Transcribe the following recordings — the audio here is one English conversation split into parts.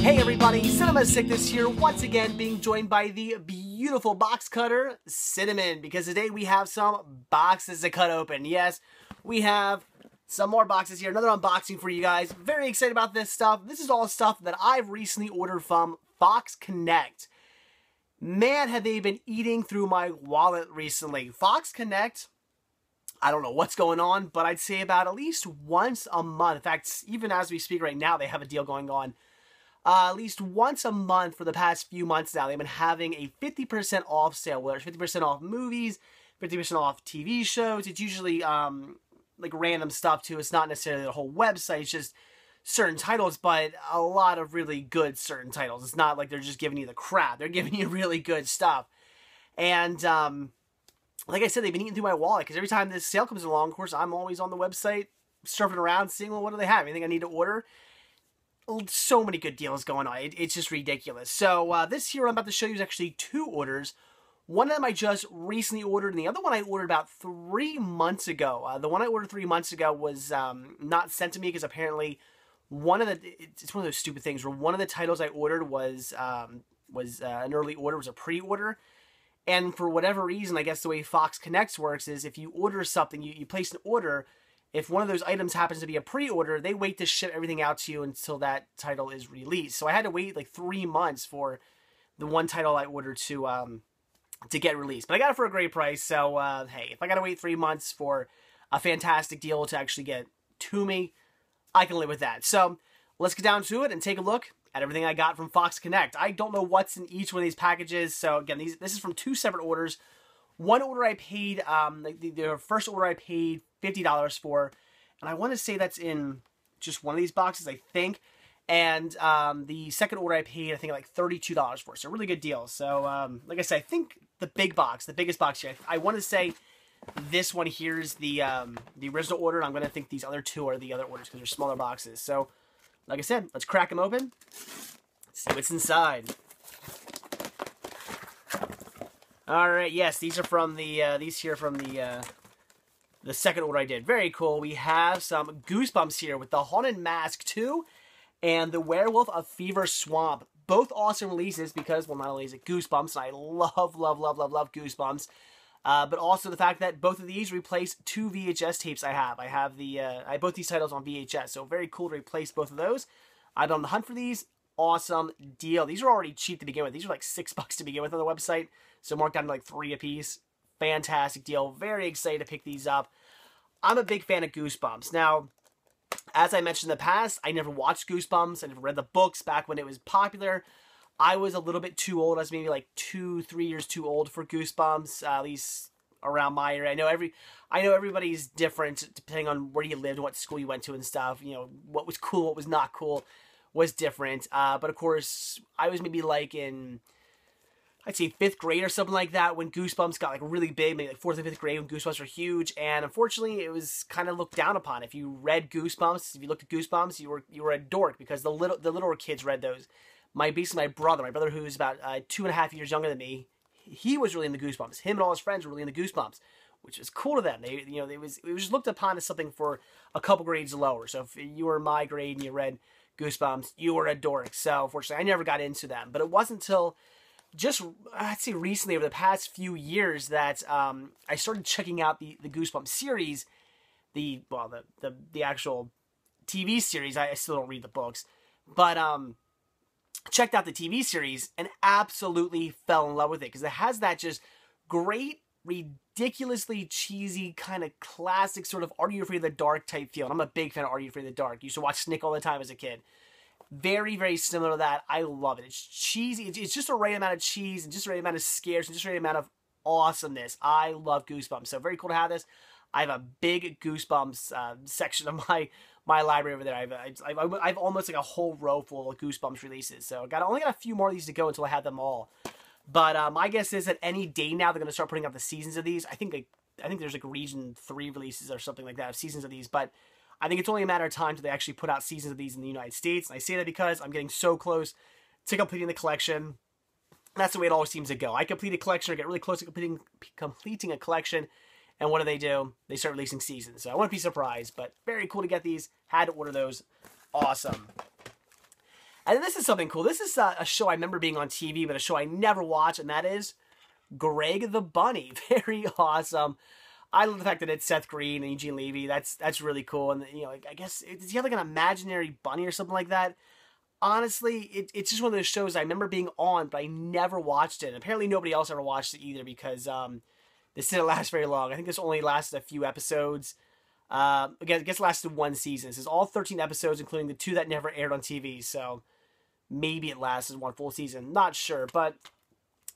Hey everybody, Cinema Sickness here, once again being joined by the beautiful box cutter, Cinnamon, because today we have some boxes to cut open. Yes, we have some more boxes here, another unboxing for you guys. Very excited about this stuff. This is all stuff that I've recently ordered from Fox Connect. Man, have they been eating through my wallet recently. Fox Connect, I don't know what's going on, but I'd say about at least once a month. In fact, even as we speak right now, they have a deal going on. At least once a month for the past few months now, they've been having a 50% off sale, whether it's 50% off movies, 50% off TV shows. It's usually like random stuff too. It's not necessarily the whole website, it's just certain titles, but a lot of really good certain titles. It's not like they're just giving you the crap. They're giving you really good stuff. And like I said, they've been eating through my wallet because every time this sale comes along, of course, I'm always on the website surfing around, seeing, well, what do they have? Anything I need to order? So many good deals going on. It's just ridiculous. So this here I'm about to show you is actually two orders. One of them I just recently ordered, and the other one I ordered about 3 months ago. The one I ordered 3 months ago was not sent to me because apparently it's one of those stupid things where one of the titles I ordered was an early order, was a pre-order. And for whatever reason, I guess the way Fox Connect works is if you order something, you place an order. If one of those items happens to be a pre-order, they wait to ship everything out to you until that title is released. So I had to wait like 3 months for the one title I ordered to get released. But I got it for a great price, so hey, if I got to wait 3 months for a fantastic deal to actually get to me, I can live with that. So let's get down to it and take a look at everything I got from Fox Connect. I don't know what's in each one of these packages, so again, this is from two separate orders. One order I paid, the first order I paid $50 for, and I want to say that's in just one of these boxes, I think. And the second order I paid, I think, like $32 for. So, really good deal. So, like I said, I think the biggest box here, I want to say this one here is the original order. And I'm going to think these other two are the other orders because they're smaller boxes. So, like I said, let's crack them open. See what's inside. All right, yes, these are from the second order I did. Very cool. We have some Goosebumps here with the Haunted Mask 2 and the Werewolf of Fever Swamp. Both awesome releases because, well, not only is it Goosebumps, and I love Goosebumps, but also the fact that both of these replace two VHS tapes I have. I have both these titles on VHS, so very cool to replace both of those. I've been on the hunt for these. Awesome deal. These are already cheap to begin with. These are like $6 to begin with on the website, so marked down to like $3 a piece. Fantastic deal. Very excited to pick these up. I'm a big fan of Goosebumps. Now, as I mentioned in the past, I never watched Goosebumps. I never read the books back when it was popular. I was a little bit too old. I was maybe like 2-3 years too old for Goosebumps, at least around my area. I know everybody's different depending on where you lived, what school you went to and stuff. You know, what was cool, what was not cool was different. But of course, I was maybe like in, I'd say 5th grade or something like that when Goosebumps got like really big, maybe like 4th or 5th grade when Goosebumps were huge. And unfortunately, it was kind of looked down upon. If you read Goosebumps, if you looked at Goosebumps, you were a dork because the littler kids read those. My brother who's about 2.5 years younger than me, he was really into Goosebumps. Him and all his friends were really into Goosebumps, which was cool to them. It was looked upon as something for a couple grades lower. So if you were my grade and you read Goosebumps, you were a dork. So fortunately, I never got into them. But it wasn't until just, I'd say recently, over the past few years, that I started checking out the Goosebumps series, the actual TV series. I still don't read the books, but checked out the TV series and absolutely fell in love with it because it has that just great, ridiculously cheesy kind of classic sort of Are You Afraid of the Dark type feel. And I'm a big fan of Are You Afraid of the Dark. Used to watch Snick all the time as a kid. Very, very similar to that. I love it. It's cheesy. It's just the right amount of cheese and just the right amount of scares and just the right amount of awesomeness. I love Goosebumps. So very cool to have this. I have a big Goosebumps section of my library over there. I've almost like a whole row full of Goosebumps releases. So only got a few more of these to go until I have them all. But my guess is that any day now they're going to start putting out the seasons of these. I think there's like region 3 releases or something like that of seasons of these. But I think it's only a matter of time till they actually put out seasons of these in the United States. And I say that because I'm getting so close to completing the collection. That's the way it always seems to go. I complete a collection or get really close to completing a collection, And what do? They start releasing seasons. So I wouldn't be surprised, but very cool to get these. Had to order those. Awesome. And then this is something cool. This is a show I remember being on TV, but a show I never watched, and that is Greg the Bunny. Very awesome. I love the fact that it's Seth Green and Eugene Levy. That's really cool. And, you know, I guess, does he have like an imaginary bunny or something like that? Honestly, it's just one of those shows I remember being on, but I never watched it. And apparently nobody else ever watched it either because this didn't last very long. I think this only lasted a few episodes. Again, I guess it lasted one season. This is all 13 episodes, including the 2 that never aired on TV. So maybe it lasted one full season. Not sure. But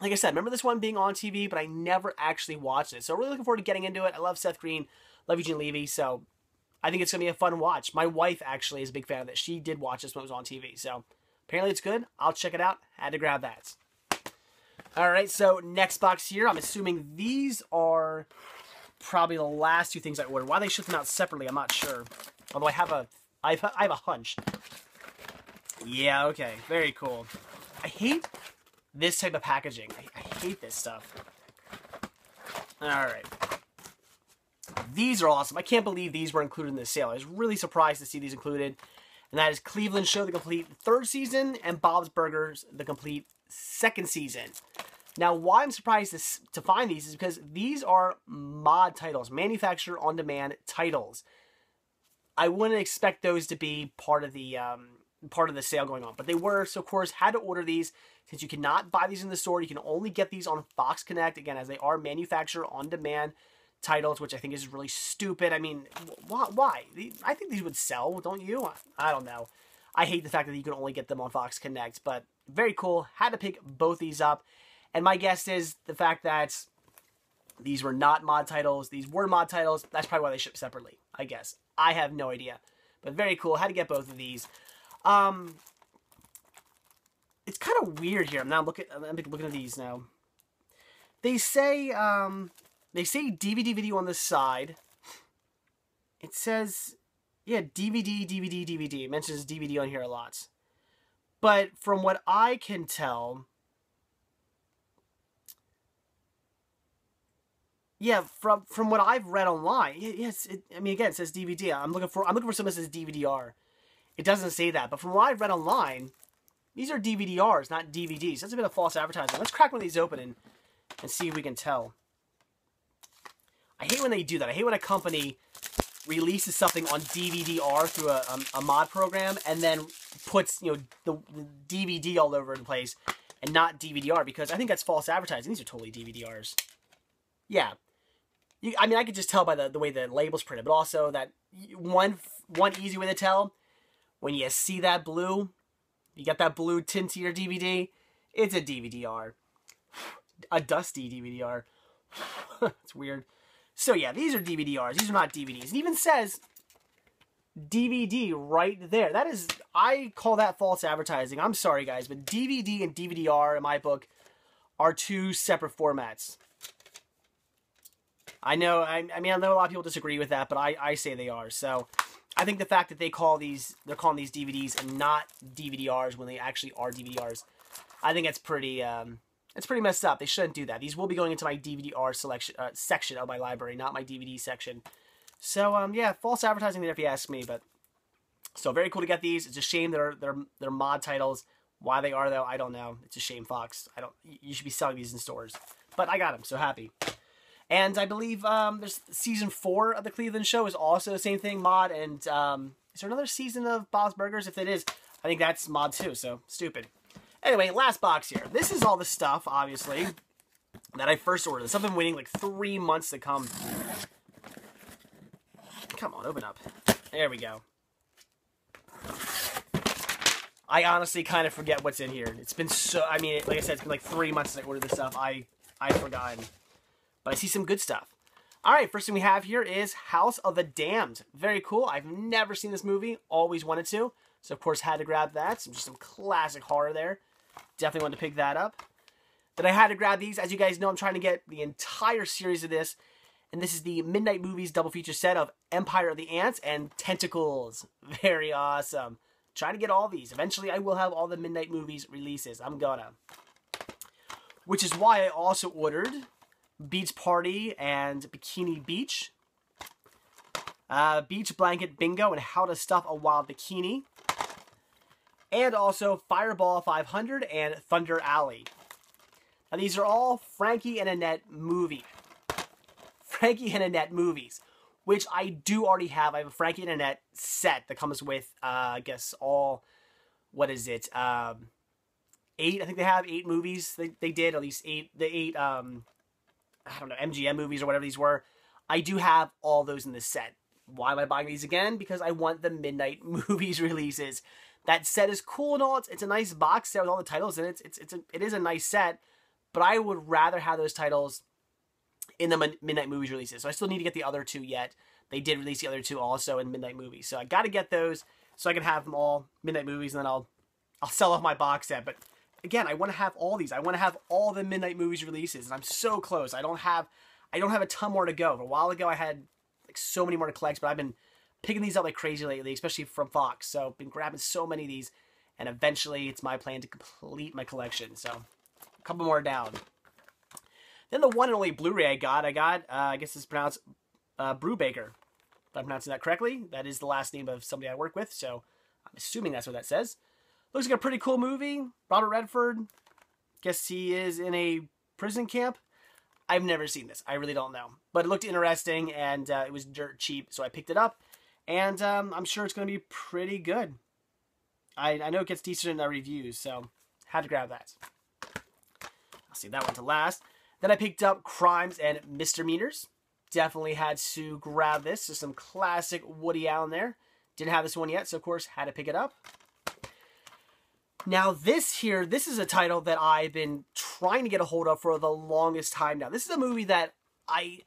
like I said, I remember this one being on TV, but I never actually watched it. So really looking forward to getting into it. I love Seth Green. Love Eugene Levy. So I think it's going to be a fun watch. My wife actually is a big fan of it. She did watch this when it was on TV. So apparently it's good. I'll check it out. Had to grab that. All right, so next box here. I'm assuming these are probably the last 2 things I ordered. Why they ship them out separately, I'm not sure. Although I have a hunch. Yeah, okay. Very cool. I hate this type of packaging. I hate this stuff. All right. These are awesome. I can't believe these were included in this sale. I was really surprised to see these included. And that is Cleveland Show, the complete 3rd season, and Bob's Burgers, the complete 2nd season. Now, why I'm surprised to find these is because these are mod titles, manufacturer on demand titles. I wouldn't expect those to be part of the sale going on, but they were. So, of course, had to order these since you cannot buy these in the store. You can only get these on Fox Connect, again, as they are manufacturer on demand titles, which I think is really stupid. I mean, why? I think these would sell, don't you? I don't know. I hate the fact that you can only get them on Fox Connect, but very cool. Had to pick both these up. And my guess is the fact that these were not mod titles, these were mod titles, that's probably why they ship separately, I guess. I have no idea. But very cool. Had to get both of these. It's kind of weird here. I'm looking at these now. They say DVD video on the side. It says, yeah, DVD. It mentions DVD on here a lot. But from what I can tell, yeah, from what I've read online, yes, I mean, again, it says DVD. I'm looking for something that says DVD-R. It doesn't say that, but from what I've read online, these are DVD-Rs, not DVDs. That's a bit of false advertising. Let's crack one of these open and see if we can tell. I hate when they do that. I hate when a company releases something on DVD-R through a mod program and then puts, you know, the DVD all over the place and not DVD-R, because I think that's false advertising. These are totally DVD-Rs. Yeah. I mean, I could just tell by the way the label's printed, but also that one easy way to tell, when you see that blue, you got that blue tint to your DVD, it's a DVD-R. A dusty DVD-R. It's weird. So yeah, these are DVD-Rs. These are not DVDs. It even says DVD right there. That is, I call that false advertising. I'm sorry, guys, but DVD and DVD-R in my book are 2 separate formats. I know, I mean, I know a lot of people disagree with that, but I say they are. So I think the fact that they're calling these DVDs and not DVD-Rs when they actually are DVD-Rs, I think it's pretty messed up. They shouldn't do that. These will be going into my DVD-R section of my library, not my DVD section. So, yeah, false advertising there if you ask me. But so very cool to get these. It's a shame they're mod titles. Why they are, though, I don't know. It's a shame, Fox. You should be selling these in stores. But I got them, so happy. And I believe there's season 4 of the Cleveland Show is also the same thing, mod. And is there another season of Bob's Burgers? If it is, I think that's mod too. So stupid. Anyway, last box here. This is all the stuff, obviously, that I first ordered. This I've been waiting like 3 months to come. Come on, open up. There we go. I honestly kind of forget what's in here. It's been so, I mean, like I said, it's been like 3 months since I ordered this stuff. I've forgotten. But I see some good stuff. All right, first thing we have here is House of the Damned. Very cool. I've never seen this movie. Always wanted to. So, of course, had to grab that. Some classic horror there. Definitely wanted to pick that up. Then I had to grab these. As you guys know, I'm trying to get the entire series of this. And this is the Midnight Movies double feature set of Empire of the Ants and Tentacles. Very awesome. Trying to get all these. Eventually, I will have all the Midnight Movies releases. I'm gonna. Which is why I also ordered Beach Party and Bikini Beach. Beach Blanket Bingo and How to Stuff a Wild Bikini. And also Fireball 500 and Thunder Alley. Now these are all Frankie and Annette movies. Frankie and Annette movies, which I do already have. I have a Frankie and Annette set that comes with, I guess, all, what is it, 8, I think they have 8 movies they did, at least 8, I don't know, MGM movies or whatever these were. I do have all those in this set. Why am I buying these again? Because I want the Midnight Movies releases. That set is cool and all. It's a nice box set with all the titles in it. It is a nice set, but I would rather have those titles in the Midnight Movies releases. So I still need to get the other 2 yet. They did release the other 2 also in Midnight Movies. So I got to get those so I can have them all Midnight Movies, and then I'll sell off my box set. But again, I want to have all these. I want to have all the Midnight Movies releases, and I'm so close. I don't have a ton more to go. A while ago, I had like so many more to collect, but I've been picking these up like crazy lately, especially from Fox. So I've been grabbing so many of these, and eventually it's my plan to complete my collection. So a couple more down. Then the one and only Blu-ray I got, I guess it's pronounced Brubaker. If I'm pronouncing that correctly, that is the last name of somebody I work with, so I'm assuming that's what that says. Looks like a pretty cool movie. Robert Redford, guess he is in a prison camp. I've never seen this. I really don't know. But it looked interesting, and it was dirt cheap, so I picked it up. And I'm sure it's going to be pretty good. I know it gets decent reviews, so had to grab that. I'll save that one to last. Then I picked up Crimes and Misdemeanors. Definitely had to grab this. There's some classic Woody Allen there. Didn't have this one yet, so of course had to pick it up. Now this is a title that I've been trying to get a hold of for the longest time now. This is a movie that I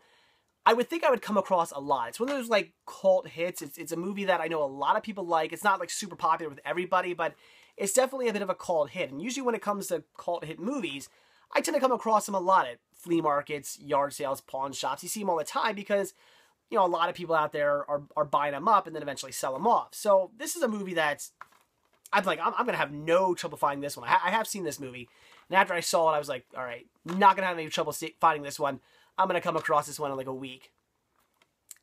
would think I would come across a lot. It's one of those like cult hits. It's a movie that I know a lot of people like. It's not like super popular with everybody, but it's definitely a bit of a cult hit. And usually when it comes to cult hit movies, I tend to come across them a lot at flea markets, yard sales, pawn shops. You see them all the time because, you know, a lot of people out there are buying them up and then eventually sell them off. So this is a movie that's, I'm going to have no trouble finding this one. I have seen this movie, and after I saw it, I was like, all right, not going to have any trouble finding this one. I'm going to come across this one in like a week.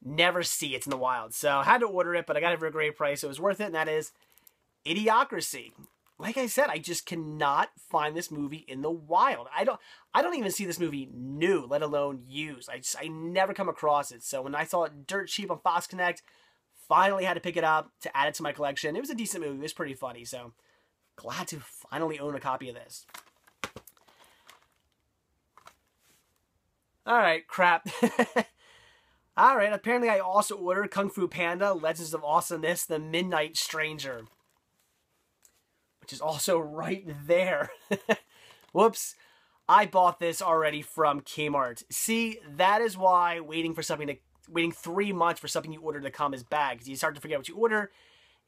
Never see it in the wild. So I had to order it, but I got it for a great price, so it was worth it, and that is Idiocracy. Like I said, I just cannot find this movie in the wild. I don't even see this movie new, let alone used. I never come across it. So when I saw it dirt cheap on Fox Connect, finally had to pick it up to add it to my collection. It was a decent movie. It was pretty funny. So glad to finally own a copy of this. All right, crap. All right, apparently I also ordered Kung Fu Panda, Legends of Awesomeness, The Midnight Stranger, which is also right there. Whoops. I bought this already from Kmart. See, that is why waiting 3 months for something you ordered to come is bad, because you start to forget what you order,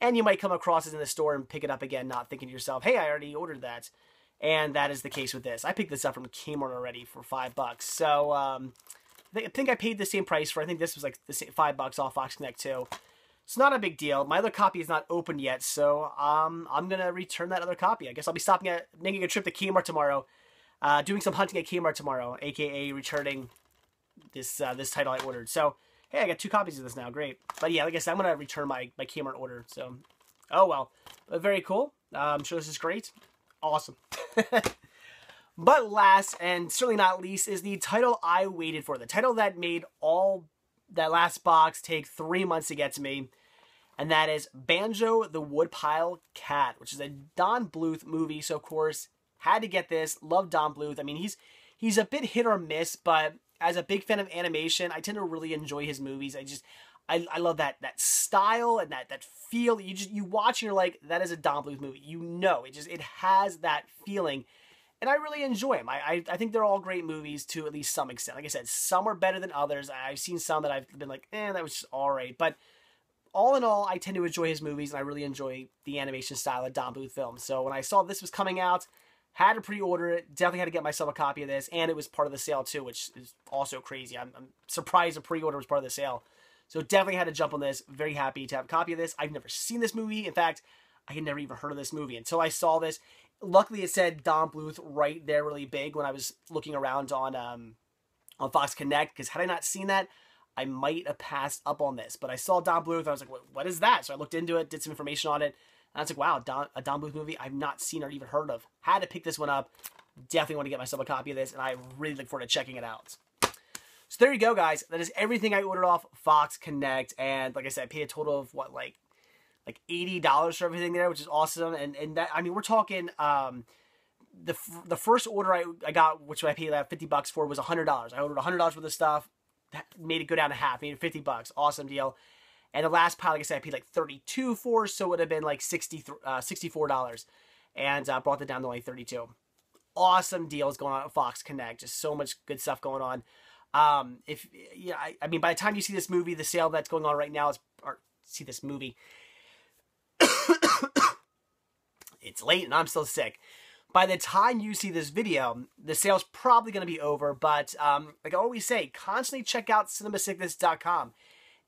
and you might come across it in the store and pick it up again, not thinking to yourself, hey, I already ordered that. And that is the case with this. I picked this up from Kmart already for $5. So, I think I paid the same price for, I think this was like the same $5 off Fox Connect too. It's not a big deal. My other copy is not open yet, so I'm going to return that other copy. I guess I'll be making a trip to Kmart tomorrow, doing some hunting at Kmart tomorrow, aka returning this title I ordered. So, hey, I got 2 copies of this now. Great. But yeah, like I said, I'm going to return my Kmart order. So, oh well. But very cool. I'm sure this is great. Awesome. But last, and certainly not least, is the title I waited for. The title that made all that last box take 3 months to get to me. And that is Banjo the Woodpile Cat, which is a Don Bluth movie. So, of course, had to get this. Love Don Bluth. I mean, he's a bit hit or miss, but as a big fan of animation, I tend to really enjoy his movies. I love that style and that feel. You watch and you're like, that is a Don Bluth movie. You know, it has that feeling. And I really enjoy them. I think they're all great movies to at least some extent. Like I said, some are better than others. I've seen some that I've been like, that was just all right. But all in all, I tend to enjoy his movies, and I really enjoy the animation style of Don Bluth films. So when I saw this was coming out, had to pre-order it. Definitely had to get myself a copy of this, and it was part of the sale too, which is also crazy. I'm surprised the pre-order was part of the sale. So definitely had to jump on this. Very happy to have a copy of this. I've never seen this movie. In fact, I had never even heard of this movie until I saw this. Luckily, it said Don Bluth right there really big when I was looking around on on Fox Connect, because had I not seen that, I might have passed up on this. But I saw Don Bluth, and I was like, what is that? So I looked into it, did some information on it, and I was like, wow, a Don Bluth movie I've not seen or even heard of. Had to pick this one up. Definitely want to get myself a copy of this, and I really look forward to checking it out. So there you go, guys. That is everything I ordered off Fox Connect, and like I said, I paid a total of, what, like $80 for everything there, which is awesome. And that, I mean, we're talking, the first order I got, which I paid that $50 for, was $100. I ordered $100 worth of stuff, made it go down to half, made it $50. Awesome deal. And the last pile, like I said, I paid like $32 for, so it would have been like $64. And brought it down to only $32. Awesome deals going on at Fox Connect. Just so much good stuff going on. I mean, by the time you see this movie, the sale that's going on right now is, or see this movie, it's late and I'm still sick. By the time you see this video, the sale's probably going to be over, but like I always say, constantly check out cinemasickness.com.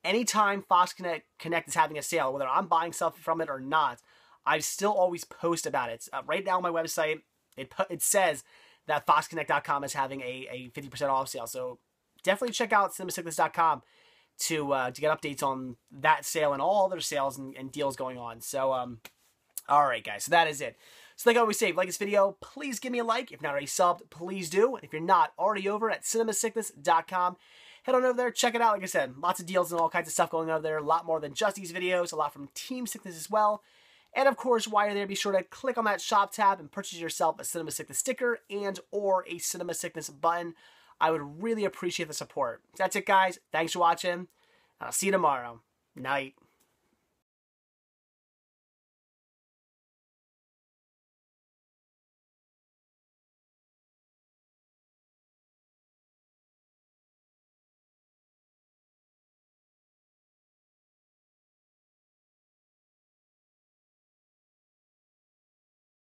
Anytime Fox Connect is having a sale, whether I'm buying stuff from it or not, I still always post about it. Right now on my website, it says that foxconnect.com is having a 50% off sale, so definitely check out cinemasickness.com to get updates on that sale and all other sales and deals going on. So, all right, guys, so that is it. So like I always say, if you like this video, please give me a like. If not already subbed, please do. And if you're not already over at cinemasickness.com, head on over there, check it out. Like I said, lots of deals and all kinds of stuff going on over there. A lot more than just these videos, a lot from Team Sickness as well. And of course, while you're there, be sure to click on that shop tab and purchase yourself a Cinema Sickness sticker and or a Cinema Sickness button. I would really appreciate the support. That's it, guys. Thanks for watching. I'll see you tomorrow. Night.